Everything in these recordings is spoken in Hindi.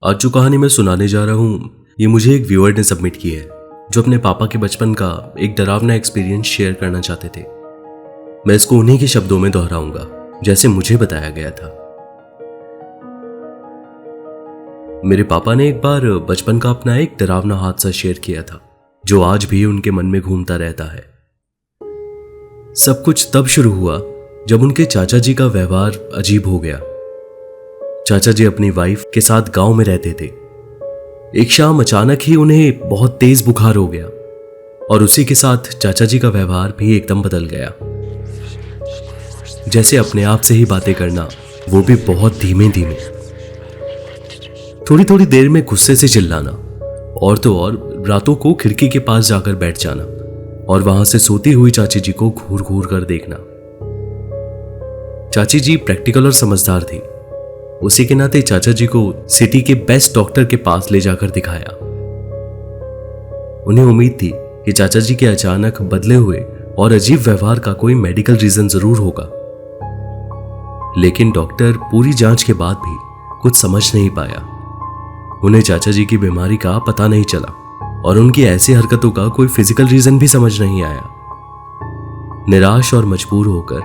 आज जो कहानी मैं सुनाने जा रहा हूं, ये मुझे एक व्यूअर ने सबमिट की है जो अपने पापा के बचपन का एक डरावना एक्सपीरियंस शेयर करना चाहते थे। मैं इसको उन्हीं के शब्दों में दोहराऊंगा जैसे मुझे बताया गया था। मेरे पापा ने एक बार बचपन का अपना एक डरावना हादसा शेयर किया था जो आज भी उनके मन में घूमता रहता है। सब कुछ तब शुरू हुआ जब उनके चाचा जी का व्यवहार अजीब हो गया। चाचा जी अपनी वाइफ के साथ गांव में रहते थे। एक शाम अचानक ही उन्हें बहुत तेज बुखार हो गया और उसी के साथ चाचा जी का व्यवहार भी एकदम बदल गया। जैसे अपने आप से ही बातें करना, वो भी बहुत धीमे धीमे। थोड़ी थोड़ी देर में गुस्से से चिल्लाना और तो और रातों को खिड़की के पास जाकर बैठ जाना और वहां से सोती हुई चाची जी को घूर घूर कर देखना। चाची जी प्रैक्टिकल और समझदार थी। उसी के नाते चाचा जी को सिटी के बेस्ट डॉक्टर के पास ले जाकर दिखाया। उन्हें उम्मीद थी कि चाचा जी के अचानक बदले हुए और अजीब व्यवहार का कोई मेडिकल रीजन जरूर होगा, लेकिन डॉक्टर पूरी जांच के बाद भी कुछ समझ नहीं पाया। उन्हें चाचा जी की बीमारी का पता नहीं चला और उनकी ऐसी हरकतों का कोई फिजिकल रीजन भी समझ नहीं आया। निराश और मजबूर होकर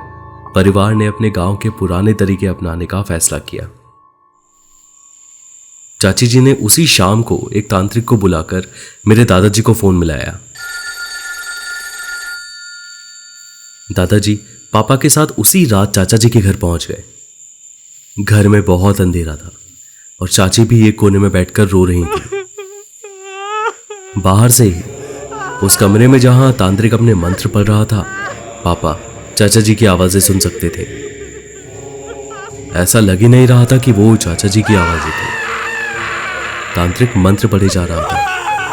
परिवार ने अपने गांव के पुराने तरीके अपनाने का फैसला किया। चाची जी ने उसी शाम को एक तांत्रिक को बुलाकर मेरे दादाजी को फोन मिलाया। दादाजी पापा के साथ उसी रात चाचा जी के घर पहुंच गए। घर में बहुत अंधेरा था और चाची भी एक कोने में बैठकर रो रही थी। बाहर से ही उस कमरे में जहां तांत्रिक अपने मंत्र पढ़ रहा था, पापा चाचा जी की आवाजें सुन सकते थे। ऐसा लग ही नहीं रहा था कि वो चाचा जी की आवाजें थी। तांत्रिक मंत्र पढ़े जा रहा था।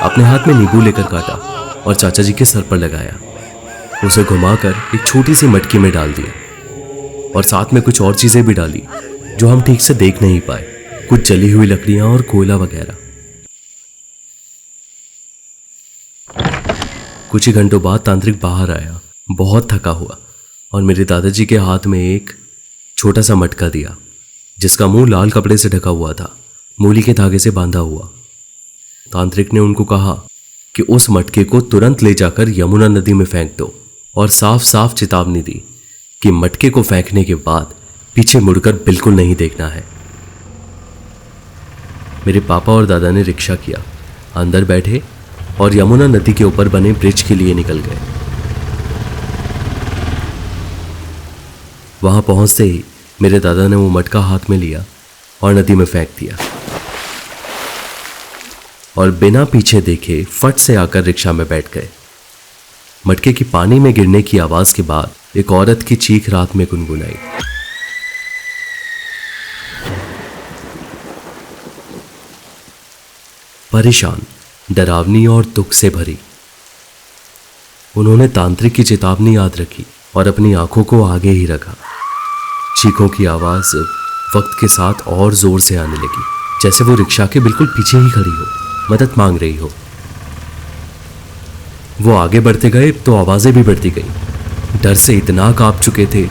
अपने हाथ में नींबू लेकर काटा और चाचा जी के सर पर लगाया। उसे घुमाकर एक छोटी सी मटकी में डाल दिया और साथ में कुछ और चीजें भी डाली जो हम ठीक से देख नहीं पाए, कुछ जली हुई लकड़ियां और कोयला वगैरह। कुछ ही घंटों बाद तांत्रिक बाहर आया, बहुत थका हुआ, और मेरे दादाजी के हाथ में एक छोटा सा मटका दिया जिसका मुंह लाल कपड़े से ढका हुआ था, मूली के धागे से बांधा हुआ। तांत्रिक ने उनको कहा कि उस मटके को तुरंत ले जाकर यमुना नदी में फेंक दो और साफ साफ चेतावनी दी कि मटके को फेंकने के बाद पीछे मुड़कर बिल्कुल नहीं देखना है। मेरे पापा और दादा ने रिक्शा किया, अंदर बैठे और यमुना नदी के ऊपर बने ब्रिज के लिए निकल गए। वहां पहुंचते ही मेरे दादा ने वो मटका हाथ में लिया और नदी में फेंक दिया और बिना पीछे देखे फट से आकर रिक्शा में बैठ गए। मटके की पानी में गिरने की आवाज के बाद एक औरत की चीख रात में गुनगुनाई। परेशान, डरावनी और दुख से भरी, उन्होंने तांत्रिक की चेतावनी याद रखी और अपनी आंखों को आगे ही रखा। चीखों की आवाज वक्त के साथ और जोर से आने लगी, जैसे वो रिक्शा के बिल्कुल पीछे ही खड़ी हो, मदद मांग रही हो। वो आगे बढ़ते गए तो आवाजें भी बढ़ती गई। डर से इतना कांप चुके थे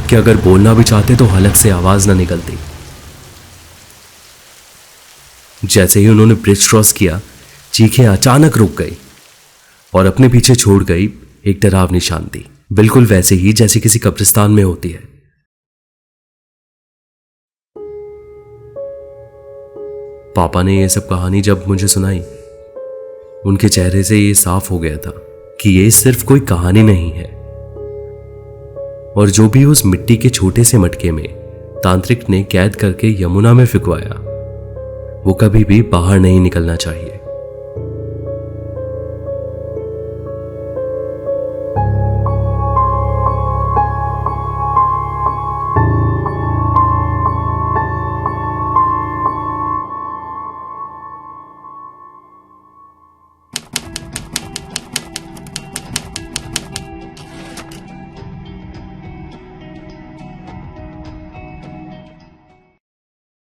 कि अगर बोलना भी चाहते तो हलक से आवाज ना निकलती। जैसे ही उन्होंने ब्रिज क्रॉस किया, चीखें अचानक रुक गई और अपने पीछे छोड़ गई एक डरावनी शांति, बिल्कुल वैसे ही जैसे किसी कब्रिस्तान में होती है। पापा ने यह सब कहानी जब मुझे सुनाई, उनके चेहरे से ये साफ हो गया था कि ये सिर्फ कोई कहानी नहीं है, और जो भी उस मिट्टी के छोटे से मटके में तांत्रिक ने कैद करके यमुना में फेंकवाया, वो कभी भी बाहर नहीं निकलना चाहिए।